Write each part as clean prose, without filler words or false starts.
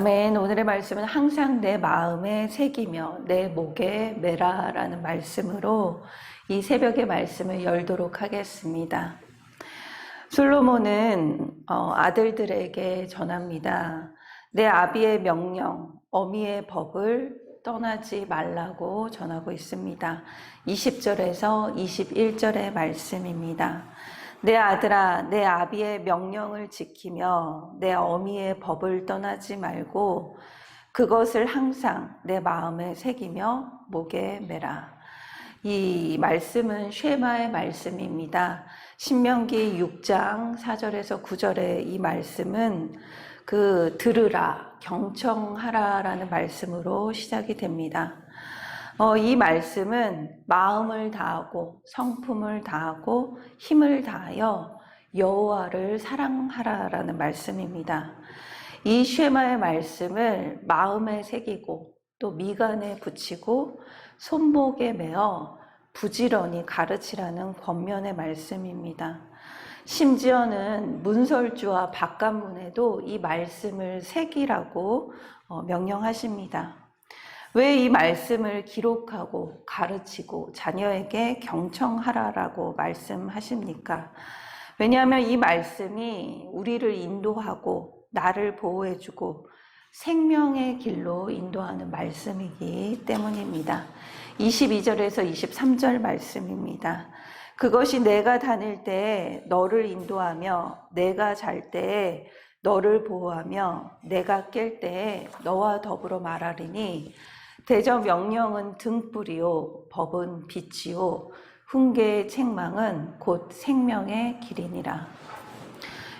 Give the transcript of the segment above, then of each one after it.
아멘. 오늘의 말씀은 항상 내 마음에 새기며 내 목에 매라라는 말씀으로 이 새벽의 말씀을 열도록 하겠습니다. 솔로몬은 아들들에게 전합니다. 내 아비의 명령, 어미의 법을 떠나지 말라고 전하고 있습니다. 20절에서 21절의 말씀입니다. 내 아들아, 내 아비의 명령을 지키며 내 어미의 법을 떠나지 말고 그것을 항상 내 마음에 새기며 목에 매라. 이 말씀은 쉐마의 말씀입니다. 신명기 6장 4절에서 9절의 이 말씀은 들으라, 경청하라라는 말씀으로 시작이 됩니다. 이 말씀은 마음을 다하고 성품을 다하고 힘을 다하여 여호와를 사랑하라라는 말씀입니다. 이 쉐마의 말씀을 마음에 새기고 또 미간에 붙이고 손목에 매어 부지런히 가르치라는 권면의 말씀입니다. 심지어는 문설주와 바깥문에도 이 말씀을 새기라고 명령하십니다. 왜 이 말씀을 기록하고 가르치고 자녀에게 경청하라라고 말씀하십니까? 왜냐하면 이 말씀이 우리를 인도하고 나를 보호해주고 생명의 길로 인도하는 말씀이기 때문입니다. 22절에서 23절 말씀입니다. 그것이 내가 다닐 때에 너를 인도하며 내가 잘 때에 너를 보호하며 내가 깰 때에 너와 더불어 말하리니 대저 명령은 등불이요 법은 빛이요 훈계의 책망은 곧 생명의 길이니라.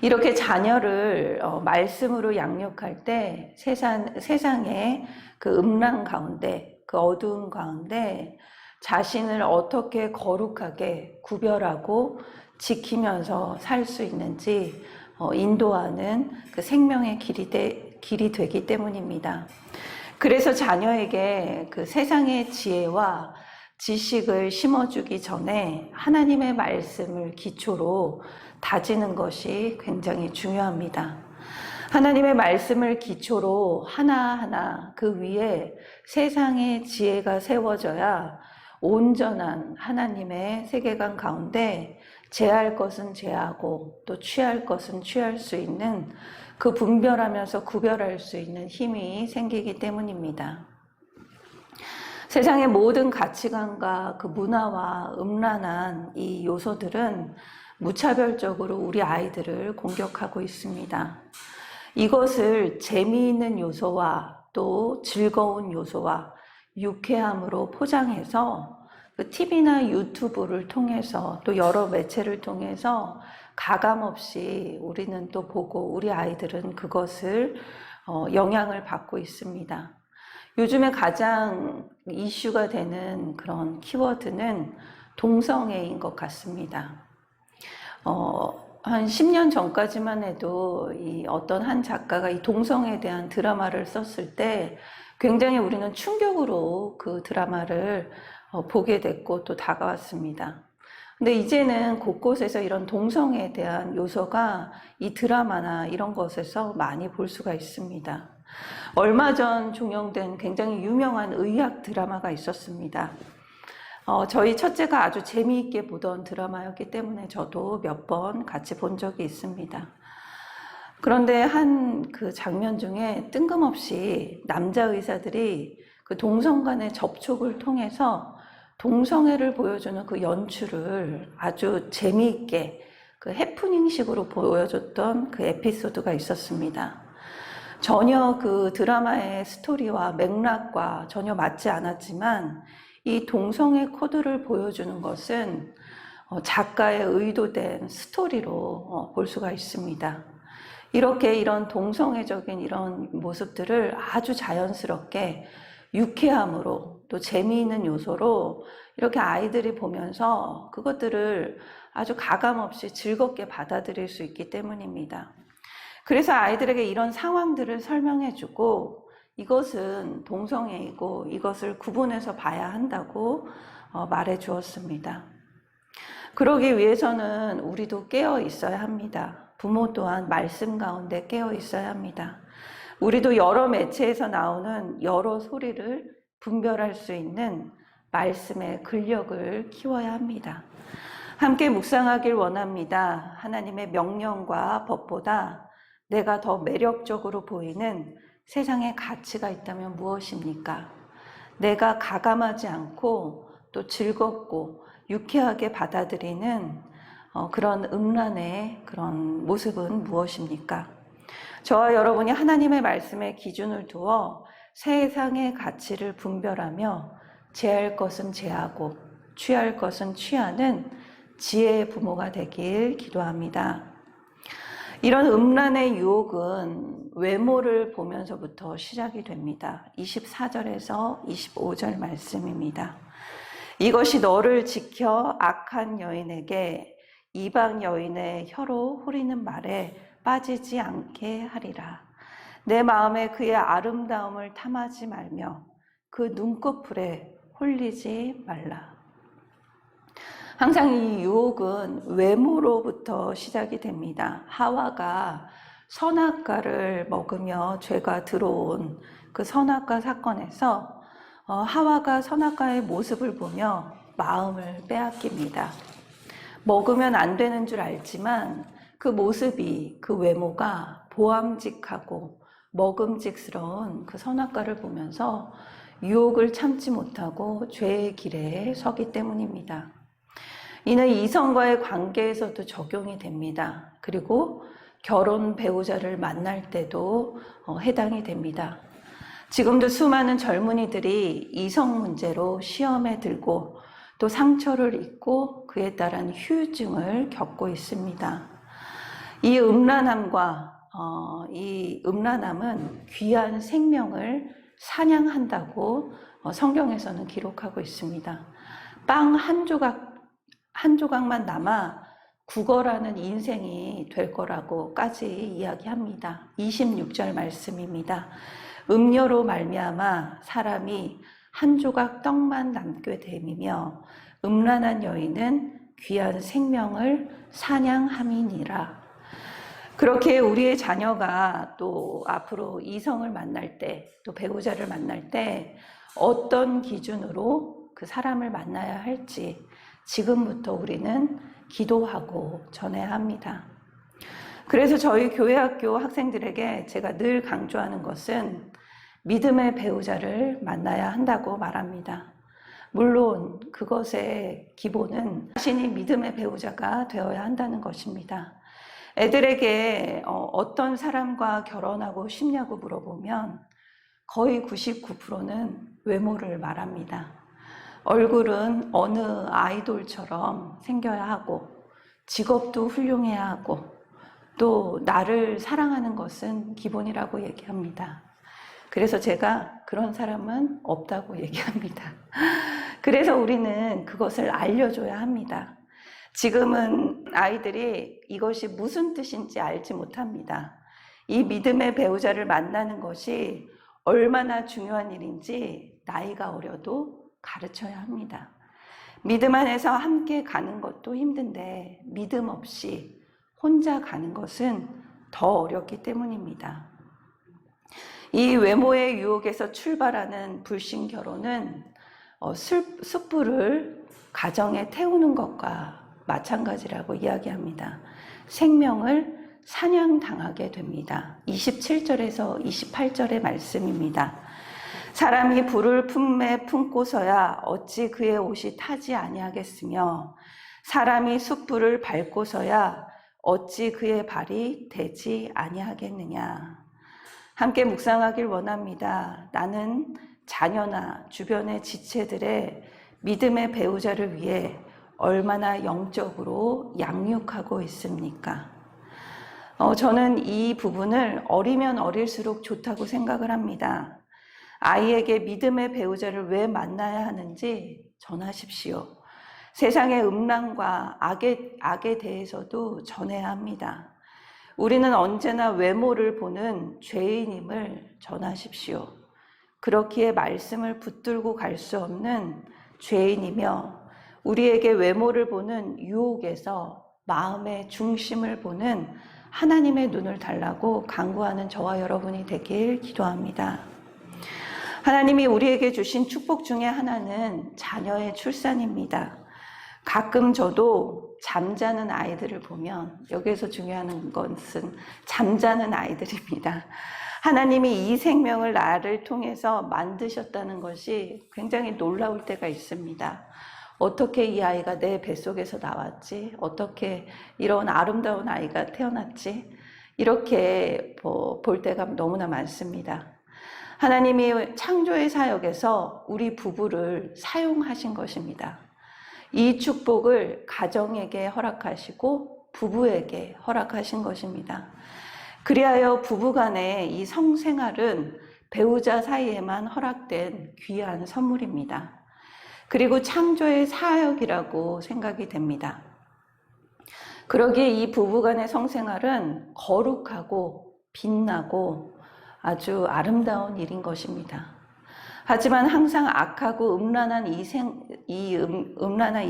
이렇게 자녀를 말씀으로 양육할 때 세상의 그 음란 가운데, 그 어두운 가운데 자신을 어떻게 거룩하게 구별하고 지키면서 살 수 있는지 인도하는 그 생명의 길이 되기 때문입니다. 그래서 자녀에게 그 세상의 지혜와 지식을 심어주기 전에 하나님의 말씀을 기초로 다지는 것이 굉장히 중요합니다. 하나님의 말씀을 기초로 하나하나 그 위에 세상의 지혜가 세워져야 온전한 하나님의 세계관 가운데 제할 것은 제하고 또 취할 것은 취할 수 있는 그 분별하면서 구별할 수 있는 힘이 생기기 때문입니다. 세상의 모든 가치관과 그 문화와 음란한 이 요소들은 무차별적으로 우리 아이들을 공격하고 있습니다. 이것을 재미있는 요소와 또 즐거운 요소와 유쾌함으로 포장해서 그 TV나 유튜브를 통해서 또 여러 매체를 통해서 가감없이 우리는 또 보고 우리 아이들은 그것을 영향을 받고 있습니다. 요즘에 가장 이슈가 되는 그런 키워드는 동성애인 것 같습니다. 한 10년 전까지만 해도 어떤 한 작가가 이 동성애에 대한 드라마를 썼을 때 굉장히 우리는 충격으로 그 드라마를 보게 됐고 또 다가왔습니다. 근데 이제는 곳곳에서 이런 동성애에 대한 요소가 이 드라마나 이런 것에서 많이 볼 수가 있습니다. 얼마 전 종영된 굉장히 유명한 의학 드라마가 있었습니다. 저희 첫째가 아주 재미있게 보던 드라마였기 때문에 저도 몇 번 같이 본 적이 있습니다. 그런데 한 그 장면 중에 뜬금없이 남자 의사들이 그 동성 간의 접촉을 통해서 동성애를 보여주는 그 연출을 아주 재미있게 그 해프닝식으로 보여줬던 그 에피소드가 있었습니다. 전혀 그 드라마의 스토리와 맥락과 전혀 맞지 않았지만 이 동성애 코드를 보여주는 것은 작가의 의도된 스토리로 볼 수가 있습니다. 이렇게 이런 동성애적인 이런 모습들을 아주 자연스럽게 유쾌함으로 또 재미있는 요소로 이렇게 아이들이 보면서 그것들을 아주 가감없이 즐겁게 받아들일 수 있기 때문입니다. 그래서 아이들에게 이런 상황들을 설명해주고 이것은 동성애이고 이것을 구분해서 봐야 한다고 말해 주었습니다. 그러기 위해서는 우리도 깨어 있어야 합니다. 부모 또한 말씀 가운데 깨어 있어야 합니다. 우리도 여러 매체에서 나오는 여러 소리를 분별할 수 있는 말씀의 근력을 키워야 합니다. 함께 묵상하길 원합니다. 하나님의 명령과 법보다 내가 더 매력적으로 보이는 세상의 가치가 있다면 무엇입니까? 내가 가감하지 않고 또 즐겁고 유쾌하게 받아들이는 그런 음란의 그런 모습은 무엇입니까? 저와 여러분이 하나님의 말씀에 기준을 두어 세상의 가치를 분별하며 제할 것은 제하고 취할 것은 취하는 지혜의 부모가 되길 기도합니다. 이런 음란의 유혹은 외모를 보면서부터 시작이 됩니다. 24절에서 25절 말씀입니다. 이것이 너를 지켜 악한 여인에게 이방 여인의 혀로 후리는 말에 빠지지 않게 하리라. 내 마음에 그의 아름다움을 탐하지 말며 그 눈꺼풀에 홀리지 말라. 항상 이 유혹은 외모로부터 시작이 됩니다. 하와가 선악과를 먹으며 죄가 들어온 그 선악과 사건에서 하와가 선악과의 모습을 보며 마음을 빼앗깁니다. 먹으면 안 되는 줄 알지만 그 모습이, 그 외모가 보암직하고 먹음직스러운 그 선악과를 보면서 유혹을 참지 못하고 죄의 길에 서기 때문입니다. 이는 이성과의 관계에서도 적용이 됩니다. 그리고 결혼 배우자를 만날 때도 해당이 됩니다. 지금도 수많은 젊은이들이 이성 문제로 시험에 들고 또 상처를 입고 그에 따른 후유증을 겪고 있습니다. 이 음란함은 귀한 생명을 사냥한다고 성경에서는 기록하고 있습니다. 빵 한 조각만 남아 구걸하는 인생이 될 거라고까지 이야기합니다. 26절 말씀입니다. 음료로 말미암아 사람이 한 조각 떡만 남게 됨이며 음란한 여인은 귀한 생명을 사냥함이니라. 그렇게 우리의 자녀가 또 앞으로 이성을 만날 때, 또 배우자를 만날 때 어떤 기준으로 그 사람을 만나야 할지 지금부터 우리는 기도하고 전해야 합니다. 그래서 저희 교회학교 학생들에게 제가 늘 강조하는 것은 믿음의 배우자를 만나야 한다고 말합니다. 물론 그것의 기본은 자신이 믿음의 배우자가 되어야 한다는 것입니다. 애들에게 어떤 사람과 결혼하고 싶냐고 물어보면 거의 99%는 외모를 말합니다. 얼굴은 어느 아이돌처럼 생겨야 하고 직업도 훌륭해야 하고 또 나를 사랑하는 것은 기본이라고 얘기합니다. 그래서 제가 그런 사람은 없다고 얘기합니다. 그래서 우리는 그것을 알려줘야 합니다. 지금은 아이들이 이것이 무슨 뜻인지 알지 못합니다. 이 믿음의 배우자를 만나는 것이 얼마나 중요한 일인지 나이가 어려도 가르쳐야 합니다. 믿음 안에서 함께 가는 것도 힘든데 믿음 없이 혼자 가는 것은 더 어렵기 때문입니다. 이 외모의 유혹에서 출발하는 불신 결혼은 숯불을 가정에 태우는 것과 마찬가지라고 이야기합니다. 생명을 사냥당하게 됩니다. 27절에서 28절의 말씀입니다. 사람이 불을 품에 품고서야 어찌 그의 옷이 타지 아니하겠으며 사람이 숯불을 밟고서야 어찌 그의 발이 되지 아니하겠느냐. 함께 묵상하길 원합니다. 나는 자녀나 주변의 지체들의 믿음의 배우자를 위해 얼마나 영적으로 양육하고 있습니까? 저는 이 부분을 어리면 어릴수록 좋다고 생각을 합니다. 아이에게 믿음의 배우자를 왜 만나야 하는지 전하십시오. 세상의 음란과 악에 대해서도 전해야 합니다. 우리는 언제나 외모를 보는 죄인임을 전하십시오. 그렇기에 말씀을 붙들고 갈 수 없는 죄인이며 우리에게 외모를 보는 유혹에서 마음의 중심을 보는 하나님의 눈을 달라고 간구하는 저와 여러분이 되길 기도합니다. 하나님이 우리에게 주신 축복 중에 하나는 자녀의 출산입니다. 가끔 저도 잠자는 아이들을 보면, 여기에서 중요한 것은 잠자는 아이들입니다. 하나님이 이 생명을 나를 통해서 만드셨다는 것이 굉장히 놀라울 때가 있습니다. 어떻게 이 아이가 내 뱃속에서 나왔지? 어떻게 이런 아름다운 아이가 태어났지? 이렇게 볼 때가 너무나 많습니다. 하나님이 창조의 사역에서 우리 부부를 사용하신 것입니다. 이 축복을 가정에게 허락하시고 부부에게 허락하신 것입니다. 그리하여 부부간의 이 성생활은 배우자 사이에만 허락된 귀한 선물입니다. 그리고 창조의 사역이라고 생각이 됩니다. 그러기에 이 부부간의 성생활은 거룩하고 빛나고 아주 아름다운 일인 것입니다. 하지만 항상 악하고 음란한 이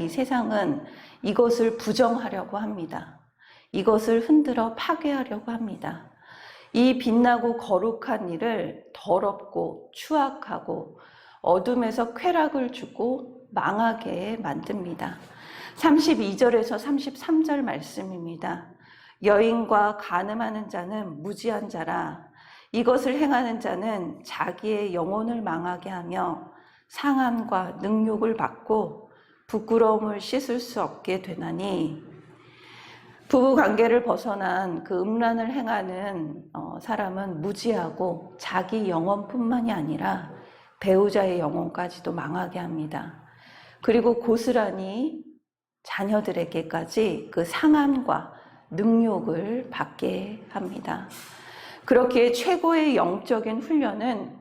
세상은 이것을 부정하려고 합니다. 이것을 흔들어 파괴하려고 합니다. 이 빛나고 거룩한 일을 더럽고 추악하고 어둠에서 쾌락을 주고 망하게 만듭니다. 32절에서 33절 말씀입니다. 여인과 간음하는 자는 무지한 자라. 이것을 행하는 자는 자기의 영혼을 망하게 하며 상함과 능욕을 받고 부끄러움을 씻을 수 없게 되나니, 부부관계를 벗어난 그 음란을 행하는 사람은 무지하고 자기 영혼뿐만이 아니라 배우자의 영혼까지도 망하게 합니다. 그리고 고스란히 자녀들에게까지 그 상함과 능욕을 받게 합니다. 그렇기에 최고의 영적인 훈련은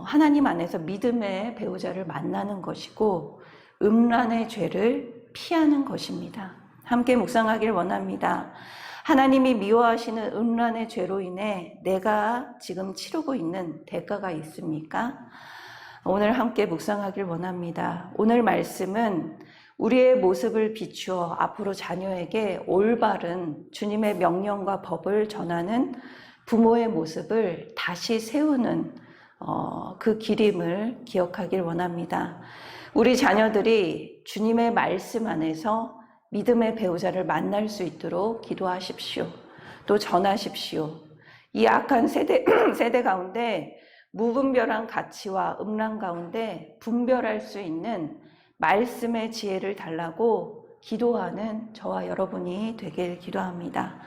하나님 안에서 믿음의 배우자를 만나는 것이고 음란의 죄를 피하는 것입니다. 함께 묵상하길 원합니다. 하나님이 미워하시는 음란의 죄로 인해 내가 지금 치르고 있는 대가가 있습니까? 오늘 함께 묵상하길 원합니다. 오늘 말씀은 우리의 모습을 비추어 앞으로 자녀에게 올바른 주님의 명령과 법을 전하는 부모의 모습을 다시 세우는 그 길임을 기억하길 원합니다. 우리 자녀들이 주님의 말씀 안에서 믿음의 배우자를 만날 수 있도록 기도하십시오. 또 전하십시오. 이 악한 세대 가운데 무분별한 가치와 음란 가운데 분별할 수 있는 말씀의 지혜를 달라고 기도하는 저와 여러분이 되길 기도합니다.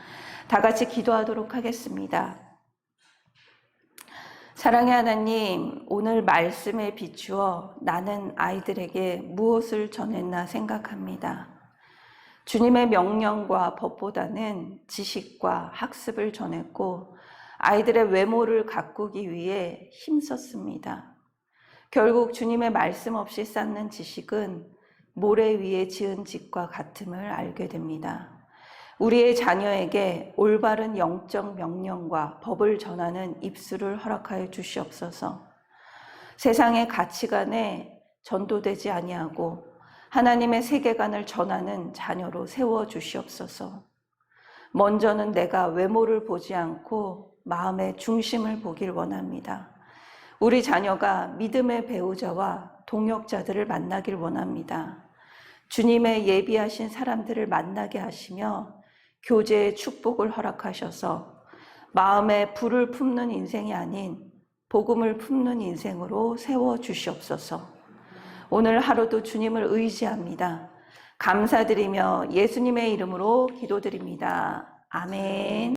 다 같이 기도하도록 하겠습니다. 사랑의 하나님, 오늘 말씀에 비추어 나는 아이들에게 무엇을 전했나 생각합니다. 주님의 명령과 법보다는 지식과 학습을 전했고 아이들의 외모를 가꾸기 위해 힘썼습니다. 결국 주님의 말씀 없이 쌓는 지식은 모래 위에 지은 집과 같음을 알게 됩니다. 우리의 자녀에게 올바른 영적 명령과 법을 전하는 입술을 허락하여 주시옵소서. 세상의 가치관에 전도되지 아니하고 하나님의 세계관을 전하는 자녀로 세워 주시옵소서. 먼저는 내가 외모를 보지 않고 마음의 중심을 보길 원합니다. 우리 자녀가 믿음의 배우자와 동역자들을 만나길 원합니다. 주님의 예비하신 사람들을 만나게 하시며 교제의 축복을 허락하셔서 마음에 불을 품는 인생이 아닌 복음을 품는 인생으로 세워 주시옵소서. 오늘 하루도 주님을 의지합니다. 감사드리며 예수님의 이름으로 기도드립니다. 아멘.